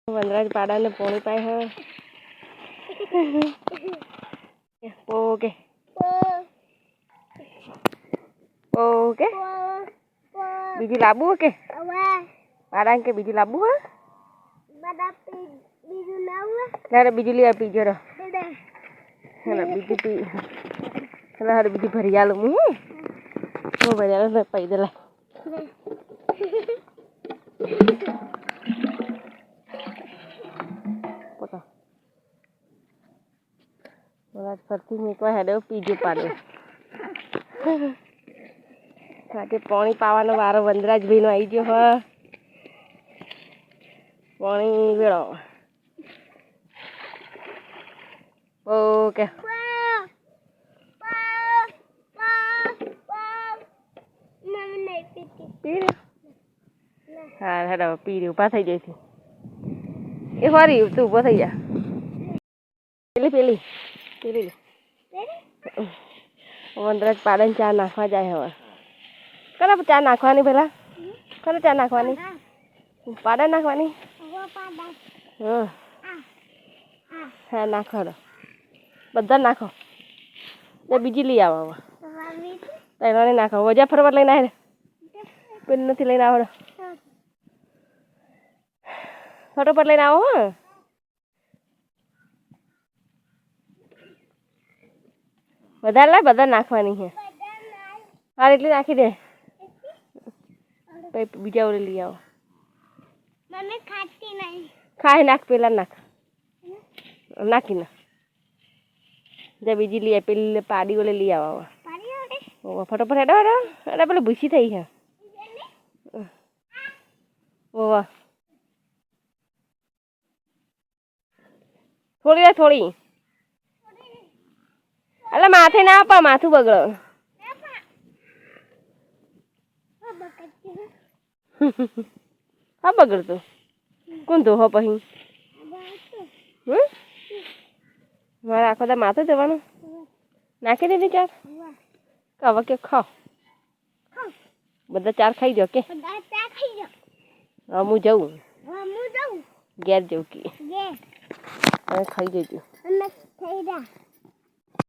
વનરાજ પાડાને પોણી પાય હે okay okay બીજી લાબુ કે પાડા કે બીજી લાબુ હે તારે બીજી લઈ આપી જરા હેલો બીજી પી હેલો હારે બીજી ભરી આલું હું ભરી આલું પાઈ દે લા ફરતી મૂકવા હેડે પીજો પાડે આજે પાણી પાવાનો વારો વનરાજભાઈનો આવી ગયો હ પાણી વેળો ઓકે હા હેડો પી ઉભા થઈ જાય એ ફરી તું ઉભો થઈ જા પેલી વનરાજ પાડે ચા નાખવા જાય હવે કરે ચા નાખવાની પેલા કરે ચા નાખવાની પાડા નાખવાની હા નાખો બધા નાખો બીજી લઈ આવો તને નાખો વજા ફરવા લઈને આવે પેલી નથી લઈને આવો ફટોફટ લઈને આવો હા વધારે લાય બધા નાખવાની છે હા એટલી નાખી દે બીજા ઓલે લઈ આવો ખાઈ નાખ પેલા નાખ નાખી ના જા બીજી લઈ પેલી પાડી ઓલે લઈ આવો ફટોફટ હેડો હેડો હેડો પેલી ભૂસી થઈ છે ઓવા થોડી એટલે માથે ના આપા માથું બગડો હા બગડતું કોણ તો હો પછી મારે આખો દા માથું જવાનું નાખી દીધી ચાર હવે કે ખાઓ બધા ચાર ખાઈ જાઓ કે હું જઉં ઘેર જઉં કે ખાઈ જજો